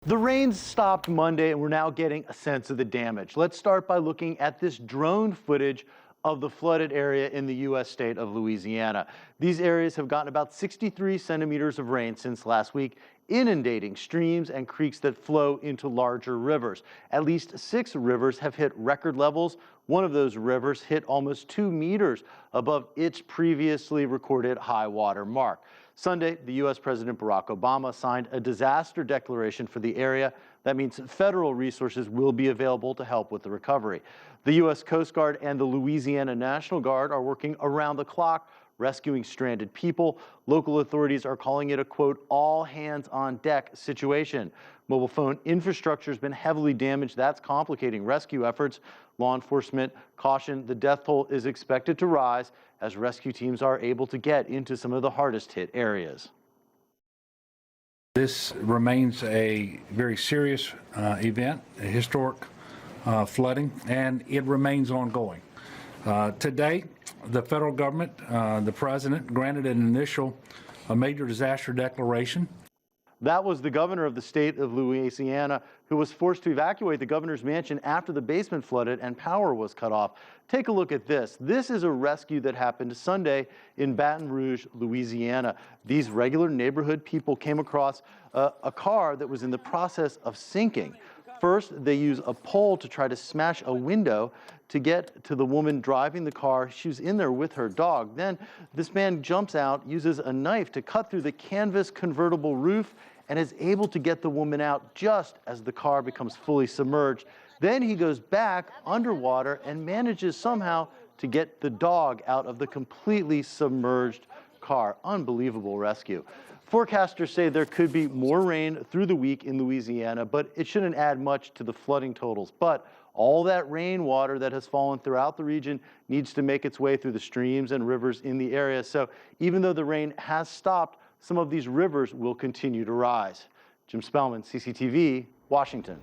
The rains stopped Monday, and we're now getting a sense of the damage. Let's start by looking at this drone footage of the flooded area in the U.S. state of Louisiana. These areas have gotten about 63 centimeters of rain since last week, inundating streams and creeks that flow into larger rivers. At least 6 rivers have hit record levels. One of those rivers hit almost 2 meters above its previously recorded high water mark. Sunday, the U.S. President Barack Obama signed a disaster declaration for the area. That means federal resources will be available to help with the recovery. The U.S. Coast Guard and the Louisiana National Guard are working around the clock, rescuing stranded people. Local authorities are calling it a, quote, all hands on deck situation. Mobile phone infrastructure has been heavily damaged. That's complicating rescue efforts. Law enforcement caution the death toll is expected to rise as rescue teams are able to get into some of the hardest hit areas. This remains a very serious event, a historic flooding, and it remains ongoing. Today, the federal government, the president, granted an initial major disaster declaration. That was the governor of the state of Louisiana, who was forced to evacuate the governor's mansion after the basement flooded and power was cut off. Take a look at this. This is a rescue that happened Sunday in Baton Rouge, Louisiana. These regular neighborhood people came across a car that was in the process of sinking. First, they use a pole to try to smash a window to get to the woman driving the car. She was in there with her dog. Then this man jumps out, uses a knife to cut through the canvas convertible roof, and is able to get the woman out just as the car becomes fully submerged. Then he goes back underwater and manages somehow to get the dog out of the completely submerged car. Unbelievable rescue. Forecasters say there could be more rain through the week in Louisiana, but it shouldn't add much to the flooding totals. But all that rainwater that has fallen throughout the region needs to make its way through the streams and rivers in the area. So even though the rain has stopped, some of these rivers will continue to rise. Jim Spellman, CCTV, Washington.